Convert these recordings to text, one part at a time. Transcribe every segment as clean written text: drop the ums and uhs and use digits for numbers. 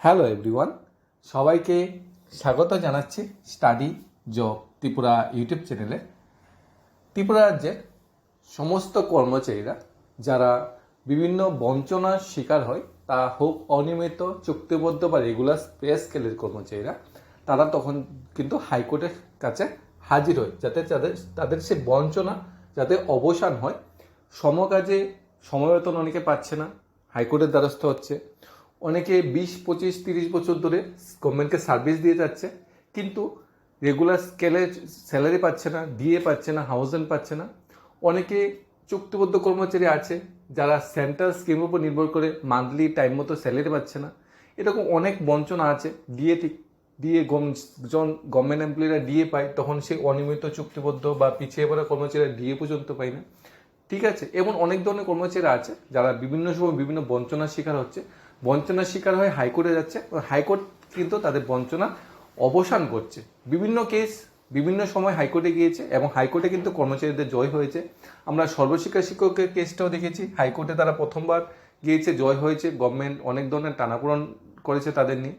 Hello everyone, সবাইকে স্বাগত জানাচ্ছি স্টাডি জব ত্রিপুরা ইউটিউব চ্যানেলে। ত্রিপুরা রাজ্যের সমস্ত কর্মচারীরা যারা বিভিন্ন বঞ্চনার শিকার হয়, তা হোক অনিয়মিত, চুক্তিবদ্ধ বা রেগুলার পে স্কেলের কর্মচারীরা, তারা তখন কিন্তু হাইকোর্টের কাছে হাজির হয় যাতে তাদের সে বঞ্চনা যাতে অবসান হয়। সমকাজে সমবেতন অনেকে পাচ্ছে না, হাইকোর্টের দ্বারস্থ হচ্ছে। অনেকে 20, 25, 30 বছর ধরে গভর্নমেন্টকে সার্ভিস দিয়ে যাচ্ছে, কিন্তু রেগুলার স্কেলে স্যালারি পাচ্ছে না, ডিএ পাচ্ছে না, হাউস পাচ্ছে না। অনেকে চুক্তিবদ্ধ কর্মচারী আছে যারা সেন্ট্রাল স্কিমের উপর নির্ভর করে মান্থলি টাইম মতো স্যালারি পাচ্ছে না। এরকম অনেক বঞ্চনা আছে। ডিএ যখন গভর্নমেন্ট এমপ্লয়িরা ডিএ পায়, তখন সে অনিয়মিত চুক্তিবদ্ধ বা পিছিয়ে পড়া কর্মচারীরা ডিএ পর্যন্ত পায় না। ঠিক আছে, এমন অনেক ধরনের কর্মচারীরা আছে যারা বিভিন্ন সময় বিভিন্ন বঞ্চনার শিকার হচ্ছে, বঞ্চনার শিকার হয়ে হাইকোর্টে যাচ্ছে। হাইকোর্ট কিন্তু তাদের বঞ্চনা অবসান করছে। বিভিন্ন কেস বিভিন্ন সময় হাইকোর্টে গিয়েছে এবং হাইকোর্টে কিন্তু কর্মচারীদের জয় হয়েছে। আমরা সর্বশিক্ষা শিক্ষকের কেসটাও দেখেছি, হাইকোর্টে তারা প্রথমবার গিয়েছে, জয় হয়েছে। গভর্নমেন্ট অনেক ধরনের টানাপোড়েন করেছে তাদের নিয়ে,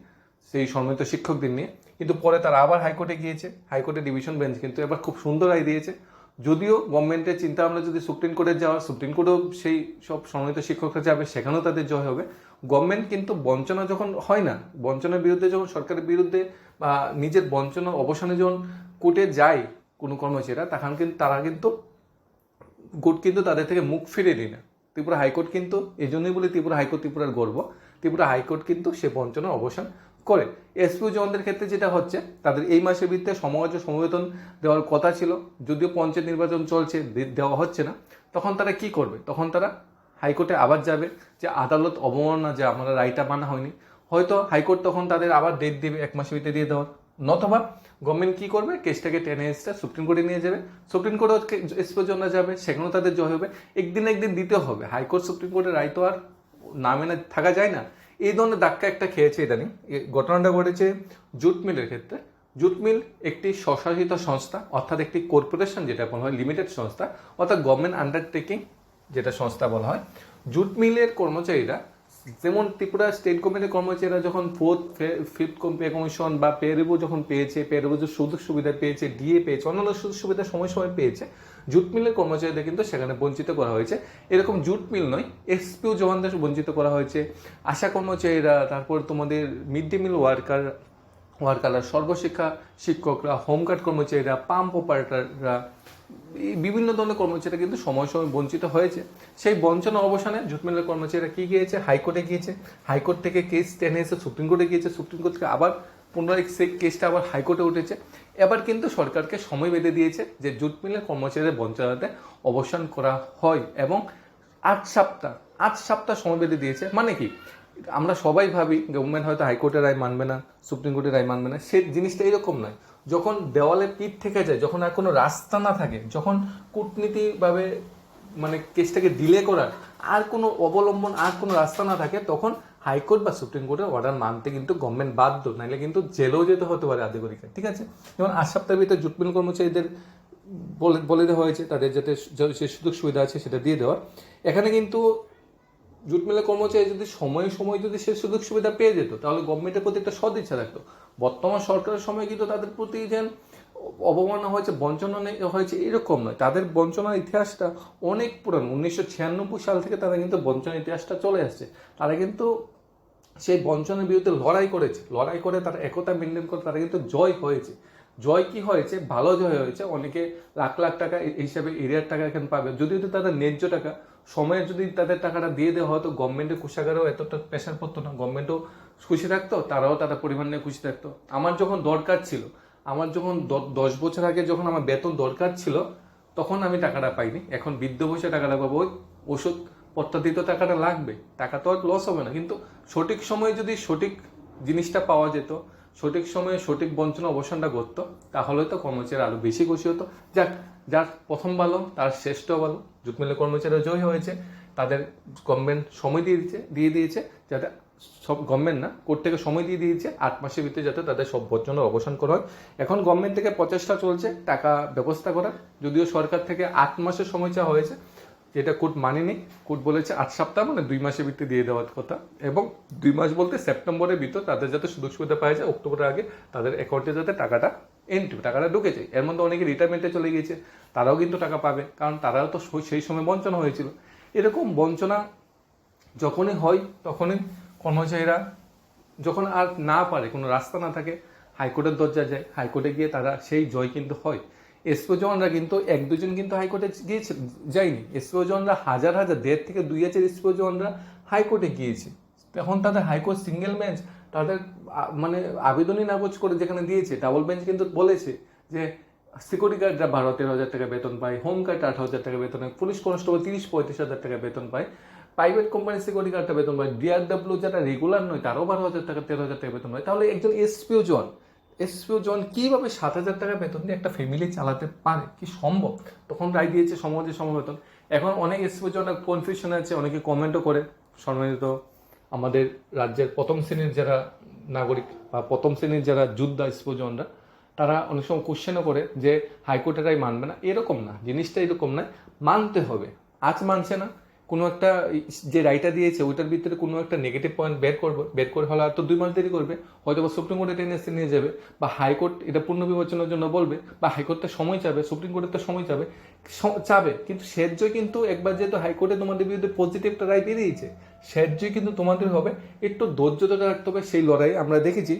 সেই সম্মিলিত শিক্ষকদের নিয়ে, কিন্তু পরে তারা আবার হাইকোর্টে গিয়েছে। হাইকোর্টে ডিভিশন বেঞ্চ কিন্তু এবার খুব সুন্দর রায় দিয়েছে। যদিও গভর্নমেন্টের চিন্তা ভাবনা যদি সুপ্রিম কোর্টে যাওয়া, সুপ্রিম কোর্টেও সেই সব সম্মানিত শিক্ষকরা যাবে, সেখানেও তাদের জয় হবে। গভর্নমেন্ট কিন্তু বঞ্চনা যখন হয় না, বঞ্চনার বিরুদ্ধে যখন সরকারের বিরুদ্ধে বা নিজের বঞ্চনা অবসানে যখন কোর্টে যায় কোনো কর্মচারীরা, তখন কিন্তু কোর্ট কিন্তু তাদের থেকে মুখ ফিরে নেয় না। ত্রিপুরা হাইকোর্ট কিন্তু এই জন্যই বলি ত্রিপুরা হাইকোর্ট ত্রিপুরার গর্ব। ত্রিপুরা হাইকোর্ট কিন্তু সে বঞ্চনা অবসান করে। এসপিও জওয়ানদের ক্ষেত্রে যেটা হচ্ছে, তাদের এই মাসের ভিত্তিতে সমবেতন দেওয়ার কথা ছিল, যদিও পঞ্চায়েত নির্বাচন চলছে, দেওয়া হচ্ছে না। তখন তারা কি করবে? তখন তারা হাইকোর্টে আবার যাবে যে আদালত অবমাননা, যে আমরা রায়টা মানা হয়নি। হয়তো হাইকোর্ট তখন তাদের আবার ডেট দেবে 1 মাসের ভিতরে দিয়ে দেওয়ার, নতবা গভর্নমেন্ট কি করবে, কেসটাকে টেনে এসে সুপ্রিম কোর্টে নিয়ে যাবে। সুপ্রিম কোর্টে এসপিও জন্য যাবে, সেখানেও তাদের জয় হবে। একদিন দিতে হবে। হাইকোর্ট সুপ্রিম কোর্টের রায় তো আর না মেনে থাকা যায় না। এই ধরনের ধাক্কা একটা খেয়েছে ইদানিং। ঘটনাটা ঘটেছে জুট মিলের ক্ষেত্রে। জুট মিল একটি স্বশাসিত সংস্থা, অর্থাৎ একটি কর্পোরেশন যেটা বলা হয়, লিমিটেড সংস্থা, অর্থাৎ গভর্নমেন্ট আন্ডারটেকিং যেটা সংস্থা বলা হয়। জুট মিলের কর্মচারীরা, যেমন ত্রিপুরা স্টেট গভর্নমেন্টের কর্মচারীরা যখন 4th, 5th পে কমিশন বা পে রিভিউ যখন পেয়েছে, পে রিভিউ সুযোগ সুবিধা পেয়েছে, ডিএ পেয়েছে, অন্যান্য সুযোগ সুবিধা সময় সময় পেয়েছে, জুট মিলের কর্মচারীদের কিন্তু সেখানে বঞ্চিত করা হয়েছে। এরকম জুট মিল নয়, এসপিও জওয়ানদের বঞ্চিত করা হয়েছে, আশা কর্মচারীরা, তারপর তোমাদের মিড ডে মিল ওয়ার্কাররা, সর্বশিক্ষা শিক্ষকরা, হোমগার্ড কর্মচারীরা, পাম্প অপারেটররা, বিভিন্ন ধরনের কর্মচারীরা কিন্তু সময় সময় বঞ্চিত হয়েছে। সেই বঞ্চনা অবসানে জুট মিলের কর্মচারীরা কি গিয়েছে, হাইকোর্টে গিয়েছে। হাইকোর্ট থেকে কেস টেনে এসে সুপ্রিম কোর্টে গিয়েছে। সুপ্রিম কোর্ট থেকে আবার পুনরায় সেই কেসটা আবার হাইকোর্টে উঠেছে। এবার কিন্তু সরকারকে সময় বেঁধে দিয়েছে যে জুট মিলের কর্মচারীদের বঞ্চনাতে অবসান করা হয়, এবং 8 সপ্তাহ সময় বেঁধে দিয়েছে। মানে কি, আমরা সবাই ভাবি গভর্নমেন্ট হয়তো হাইকোর্টের রায় মানবে না, সুপ্রিম কোর্টের রায় মানবে না। সে জিনিসটা এরকম নয়। যখন দেওয়ালে পিঠ থেকে যায়, যখন আর কোনো রাস্তা না থাকে, যখন কূটনীতিভাবে মানে কেসটাকে ডিলে করার আর কোনো অবলম্বন, আর কোনো রাস্তা না থাকে, তখন হাইকোর্ট বা সুপ্রিম কোর্টের অর্ডার মানতে কিন্তু গভর্নমেন্ট বাধ্য, নাহলে কিন্তু জেলেও যেতে হতে পারে আধিকারিক। ঠিক আছে, যেমন 8 সপ্তাহের ভিতরে জুট মিল কর্মচারীদের বলে দেওয়া হয়েছে তাদের যাতে যে সুযোগ সুবিধা আছে সেটা দিয়ে দেওয়া। এখানে কিন্তু জুট মিলের কর্মচারী যদি সময়ে সময় যদি সে সুযোগ সুবিধা পেয়ে যেত, তাহলে গভর্নমেন্টের প্রতি একটা সদিচ্ছা থাকতো। বর্তমান সরকারের সময় কিন্তু তাদের প্রতি যেন অবমাননা হয়েছে, বঞ্চনা হয়েছে, এরকম নয়। তাদের বঞ্চনার ইতিহাসটা অনেক পুরানো। 1996 সাল থেকে তারা কিন্তু বঞ্চনার ইতিহাসটা চলে আসছে। তারা কিন্তু সেই বঞ্চনার বিরুদ্ধে লড়াই করেছে, লড়াই করে তারা একতা মেনটেন করে তারা কিন্তু জয় হয়েছে। জয় কি হয়েছে? ভালো জয় হয়েছে। অনেকে লাখ লাখ টাকা হিসাবে এরিয়ার টাকা এখানে পাবে, যদিও তাদের ন্যায্য টাকা সময়ে যদি তাদের টাকাটা দিয়ে দেওয়া হয়তো, গভর্নমেন্টের কোষাগারেও এতটা প্রেশার পড়তো না, গভর্নমেন্টও খুশি থাকতো, তারাও তাদের পরিবার নিয়ে খুশি থাকতো। আমার যখন দরকার ছিল, আমার যখন 10 বছর আগে যখন আমার বেতন দরকার ছিল, তখন আমি টাকাটা পাইনি। এখন বৃদ্ধ বয়সে টাকাটা পাবো। ওই ওষুধ পত্রাদি তো টাকাটা লাগবে, টাকা তো আর লস হবে না। কিন্তু সঠিক সময়ে যদি সঠিক জিনিসটা পাওয়া যেত, সঠিক সময়ে সঠিক বঞ্চনা অবসানটা করতো, তাহলে তো কর্মচারী আরো বেশি খুশি হতো। যার প্রথম ভালো তার শ্রেষ্ঠ ভালো। জুট মিলের কর্মচারীরা জয় হয়েছে, তাদের গভর্নমেন্ট সময় দিয়ে দিয়েছে যাতে সব, গভর্নমেন্ট না, কোর্ট থেকে সময় দিয়ে দিয়েছে 8 মাসের ভিতরে যাতে তাদের সব বঞ্চনার অবসান করা হয়। এখন গভর্নমেন্ট থেকে প্রচেষ্টা চলছে টাকা ব্যবস্থা করার, যদিও সরকার থেকে 8 মাসের সময় চাওয়া হয়েছে। যেটা কোর্ট মানেনি। কোর্ট বলেছে 8 সপ্তাহ মানে 2 মাসের ভিত্তি দিয়ে দেওয়ার কথা, এবং 2 মাস বলতে সেপ্টেম্বরের ভিতর তাদের যাতে সুযোগ সুবিধা পাওয়া যায়, অক্টোবরের আগে তাদের অ্যাকাউন্টে যাতে টাকাটা ঢুকে যায়। এর মধ্যে অনেকে রিটায়ারমেন্টে চলে গিয়েছে, তারাও কিন্তু টাকা পাবে, কারণ তারাও তো সেই সময় বঞ্চনা হয়েছিল। এরকম বঞ্চনা যখনই হয় তখনই কর্মচারীরা যখন আর না পারে, কোনো রাস্তা না থাকে, হাইকোর্টের দরজা যায়, হাইকোর্টে গিয়ে তারা সেই জয় কিন্তু হয়। এসপিও জওয়ানরা কিন্তু 1-2 জন কিন্তু হাইকোর্টে গিয়েছে, যায়নি। এসপিও জওয়ানরা হাজার 1.5 থেকে 2,000 এসপিও জওয়ানরা হাইকোর্টে গিয়েছে। তখন তাদের হাইকোর্ট সিঙ্গেল বেঞ্চ তাদের মানে আবেদনই নাকচ করে যেখানে দিয়েছে, ডাবল বেঞ্চ কিন্তু বলেছে যে সিকিউরিটি গার্ডরা 12-13 হাজার টাকা বেতন পায়, হোম গার্ড 18,000 টাকা বেতন পায়, পুলিশ কনস্টেবল 30-35 হাজার টাকা বেতন পায়, প্রাইভেট কোম্পানির সিকিউরিটি গার্ডটা বেতন পায়, ডিআরডব্লিউ যারা রেগুলার নয় তারাও 12,000 টাকা 13,000 টাকা বেতন পায়। তাহলে একজন এসপিও জন কীভাবে 7,000 টাকা বেতন দিয়ে একটা ফ্যামিলি চালাতে পারে, কি সম্ভব? তখন রায় দিয়েছে সমাজে সমবেতন। এখন অনেক এসপিও জন কনফিউশন আছে, অনেকে কমেন্টও করে। সম্মানিত আমাদের রাজ্যের প্রথম শ্রেণীর যারা নাগরিক বা প্রথম শ্রেণীর যারা যোদ্ধা এসপিও জনরা, তারা অনেক সময় কোশ্চেনও করে যে হাইকোর্টের রায় মানবে না। এরকম না, জিনিসটা এরকম নয়, মানতে হবে। আজ মানছে না, কোনো একটা যে রায়টা দিয়েছে ওইটার ভিতরে কোনো একটা নেগেটিভ পয়েন্ট বের করে হলে হয়তো 2 মাস দেরি করবে, হয়তো বা সুপ্রিম কোর্টে টেনে নিয়ে যাবে, বা হাইকোর্ট এটা পুনর্বিবেচনার জন্য বলবে, বা হাইকোর্টটা সময় চাবে, সুপ্রিম কোর্টের তো সময় চাবে। কিন্তু শেষজয় কিন্তু একবার যেহেতু হাইকোর্টে তোমাদের বিরুদ্ধে পজিটিভ একটা রায় বেরিয়েছে, শেষজয় কিন্তু তোমাদের হবে। একটু ধৈর্যটা রাখতে হবে। সেই লড়াই আমরা দেখেছি,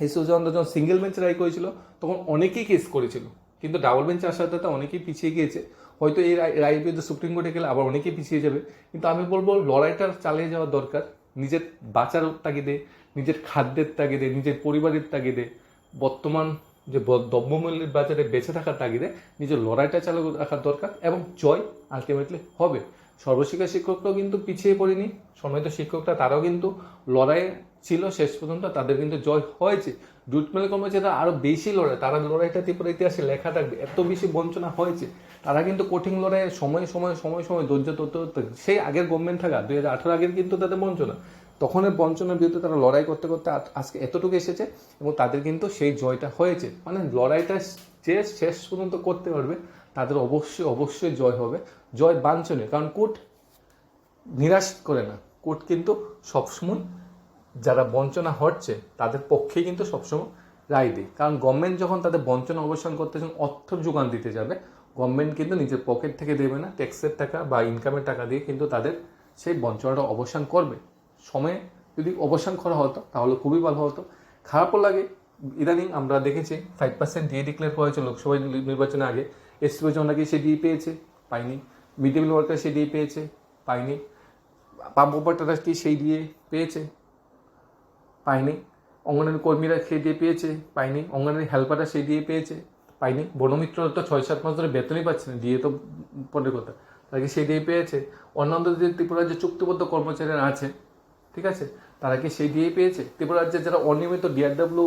এসপিও যখন সিঙ্গেল বেঞ্চে রায় করেছিল তখন অনেকেই কেস করেছিল, কিন্তু ডাবল বেঞ্চে আসার সাথে অনেকেই পিছিয়ে গিয়েছে। হয়তো এই রায়ের বিরুদ্ধে সুপ্রিম কোর্টে গেলে আবার অনেকেই পিছিয়ে যাবে। কিন্তু আমি বলবো লড়াইটা চালিয়ে যাওয়া দরকার, নিজের বাঁচার তাগিদে, নিজের খাদ্যের তাগিদে, নিজের পরিবারের তাগিদে, বর্তমান যে দ্রব্যমূল্যের বাজারে বেঁচে থাকার তাগিদে নিজের লড়াইটা চালু রাখার দরকার, এবং জয় আলটিমেটলি হবে। সর্বশিক্ষা শিক্ষকরাও কিন্তু পিছিয়ে পড়েনি, সম্মানিত শিক্ষকরা তারাও কিন্তু লড়াইয়ে ছিল শেষ পর্যন্ত, তাদের কিন্তু জয় হয়েছে। জুট মিল কর্মচারীরা আরও বেশি লড়াই, তারা লড়াইটা ত্রিপুরা ইতিহাসে লেখা থাকবে, এত বেশি বঞ্চনা হয়েছে। তারা কিন্তু কঠিন লড়াইয়ে সময় ধৈর্য ধরতে সেই আগের গভর্নমেন্ট থাকা 2018 আগের কিন্তু তাদের বঞ্চনা, তখনের বঞ্চনার বিরুদ্ধে তারা লড়াই করতে করতে আজকে এতটুকু এসেছে, এবং তাদের কিন্তু সেই জয়টা হয়েছে। মানে লড়াইটা যে শেষ পর্যন্ত করতে পারবে তাদের অবশ্যই জয় হবে, জয় বাঞ্ছনীয়। কারণ কোর্ট নিরাশ করে না, কোর্ট কিন্তু সবসময় যারা বঞ্চনা হচ্ছে তাদের পক্ষেই কিন্তু সবসময় রায় দেয়। কারণ গভর্নমেন্ট যখন তাদের বঞ্চনা অবসান করতে অর্থ যোগান দিতে যাবে, গভর্নমেন্ট কিন্তু নিজের পকেট থেকে দেবে না, ট্যাক্সের টাকা বা ইনকামের টাকা দিয়ে কিন্তু তাদের সেই বঞ্চনাটা অবসান করবে। সময়ে যদি অবসান করা হতো তাহলে খুবই ভালো হতো। খারাপও লাগে, ইদানিং আমরা দেখেছি 5% ডিএ ডিক্লেয়ার করা হয়েছে লোকসভা নির্বাচনের আগে। এসপিও জনকে সে ডিএ পেয়েছে, পায়নি। মিড ডে মিল ওয়ার্কার সে ডিএ পেয়েছে, পায়নি। পাম্প অপারেটররা কি সেই ডিএ পেয়েছে, পায়নি। অঙ্গনওয়াড়ি কর্মীরা সেই ডিএ পেয়েছে, পায়নি। অঙ্গনওয়াড়ি হেল্পাররা সেই ডিএ পেয়েছে, পায়নি। বনমিত্ররা তো 6-7 মাস ধরে বেতনই পাচ্ছে না, ডিএ তো পরের কথা, তারা কি সেই ডিএ পেয়েছে? অন্যান্য যে ত্রিপুরার যে চুক্তিবদ্ধ কর্মচারীরা আছে, ঠিক আছে, তারা কি সেই ডিএ পেয়েছে? ত্রিপুরা রাজ্যে যারা অনিয়মিত ডিআরডব্লিউ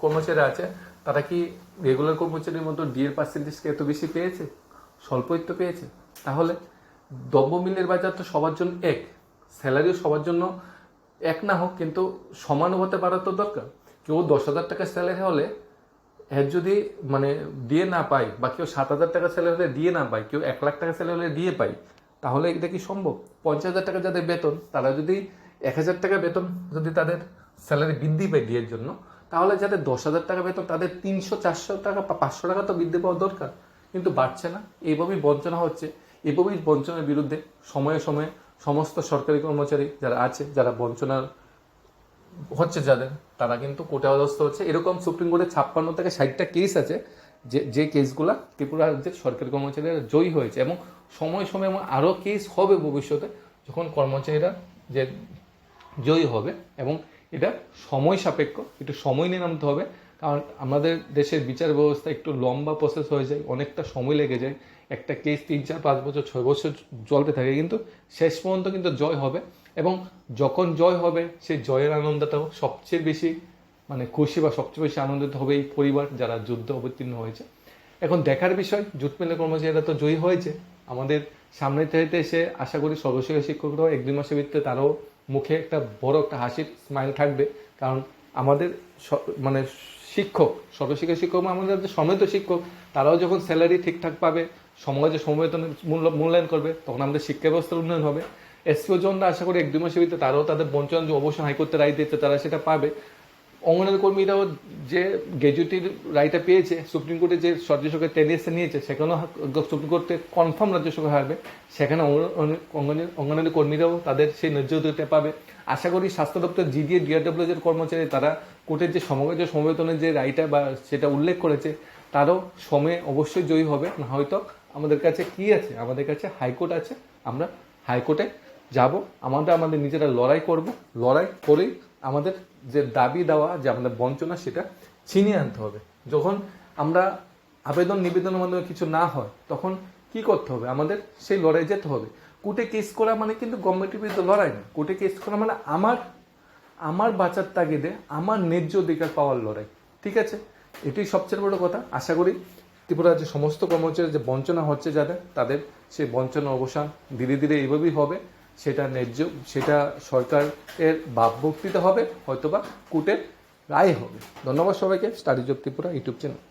কর্মচারীরা আছে, তারা কি রেগুলার কর্মচারীর মতো ডিএর পার্সেন্টেজকে এত বেশি পেয়েছে? স্বল্পই তো পেয়েছে। তাহলে দ্রব্যমূল্যের বাজার তো সবার জন্য এক, স্যালারিও সবার জন্য এক না হোক, কিন্তু সমান হতে পারা তো দরকার। কেউ 10,000 টাকা স্যালারি হলে এর যদি মানে ডিএ না পায়, বা কেউ 7,000 টাকা স্যালারি হলে ডিএ না পায়, কেউ 1 লাখ টাকা স্যালারি হলে ডিএ পায়, তাহলে এটা কি সম্ভব? 50,000 টাকা যাদের বেতন, তারা যদি 1,000 টাকা বেতন যদি তাদের স্যালারি বৃদ্ধি পায় ডিএর জন্য, তাহলে যাদের 10,000 টাকা বেতন তাদের 300-400 টাকা বা 500 টাকা তো বৃদ্ধি পাওয়া দরকার, কিন্তু বাড়ছে না। এইভাবেই বঞ্চনা হচ্ছে। এভাবেই বঞ্চনার বিরুদ্ধে সময়ে সময়ে সমস্ত সরকারি কর্মচারী যারা আছে, যারা বঞ্চনার হচ্ছে যাদের, তারা কিন্তু কোর্টে অবস্থা হচ্ছে। এরকম সুপ্রিম কোর্টে 56 থেকে 60টা কেস আছে, যে কেসগুলা ত্রিপুরা রাজ্যের সরকারি কর্মচারীরা জয়ী হয়েছে, এবং সময় সময় আরও কেস হবে ভবিষ্যতে, যখন কর্মচারীরা যে জয়ী হবে। এবং এটা সময় সাপেক্ষ, একটু সময় নিয়ে নামতে হবে, কারণ আমাদের দেশের বিচার ব্যবস্থা একটু লম্বা প্রসেস হয়ে যায়, অনেকটা সময় লেগে যায়। একটা কেস 3-4-5 বছর 6 বছর চলতে থাকে, কিন্তু শেষ পর্যন্ত কিন্তু জয় হবে। এবং যখন জয় হবে, সেই জয়ের আনন্দটাও সবচেয়ে বেশি মানে খুশি বা সবচেয়ে বেশি আনন্দিত হবে এই পরিবার যারা যুদ্ধ অবতীর্ণ হয়েছে। এখন দেখার বিষয়, জুট মিলের কর্মচারীরা তো জয়ী হয়েছে, আমাদের সামনে থেকে এসে আশা করি সর্বশিক্ষা শিক্ষকরাও 1-2 মাসের ভিতরে তারাও মুখে একটা বড় একটা হাসির স্মাইল থাকবে। কারণ আমাদের শিক্ষক, সর্বশিক্ষা শিক্ষক আমাদের যে সমৃদ্ধ শিক্ষক, তারাও যখন স্যালারি ঠিকঠাক পাবে, সমাজে সমবেতনের মূল্যায়ন করবে, তখন আমাদের শিক্ষা ব্যবস্থার উন্নয়ন হবে। এসপিও জনরা আশা করি 1-2 মাসের ভিতরে তারাও তাদের বঞ্চনা যে অবশ্যই হাইকোর্টে রায় দিতে তারা সেটা পাবে। অঙ্গনওয়াড়ি কর্মীরাও যে গ্র্যাজুয়েটির রায়টা পেয়েছে, সুপ্রিম কোর্টে যে রাজ্য সরকার 10 years নিয়েছে, সেখানেও সুপ্রিম কোর্টে কনফার্ম রাজ্য সরকার হারবে, সেখানে অঙ্গনওয়াড়ি কর্মীরাও তাদের সেই ন্যায্য অধিকারটা পাবে। আশা করি স্বাস্থ্য দপ্তর জিডিএ ডিআরডব্লিউ এর কর্মচারী তারা কোর্টের যে সমবেতনের যে রায়টা বা সেটা উল্লেখ করেছে, তারাও সময়ে অবশ্যই জয়ী হবে। না হয়তো আমাদের কাছে কি আছে, আমাদের কাছে হাইকোর্ট আছে, আমরা হাইকোর্টে যাব, আমাদের নিজেরা লড়াই করব, লড়াই করেই আমাদের যে দাবি দেওয়া, যে আমাদের বঞ্চনা, সেটা ছিনিয়ে আনতে হবে। যখন আমরা আবেদন নিবেদনের মাধ্যমে কিছু না হয়, তখন কি করতে হবে, আমাদের সেই লড়াই যেতে হবে। কোর্টে কেস করা মানে কিন্তু গভর্নমেন্টের বিরুদ্ধে লড়াই না, কোর্টে কেস করা মানে আমার বাঁচার তাগিদে আমার ন্যায্য অধিকার পাওয়ার লড়াই। ঠিক আছে, এটাই সবচেয়ে বড় কথা। আশা করি ত্রিপুরার যে সমস্ত কর্মচারী যে বঞ্চনা হচ্ছে তাদের সেই বঞ্চনা অবসান ধীরে ধীরে এইভাবেই হবে। সেটা ন্যায্য, সেটা সরকারের ভাবভক্তিতে হবে, হয়তোবা কোর্টের রায় হবে। ধন্যবাদ সবাইকে। Study job Tripura YouTube channel.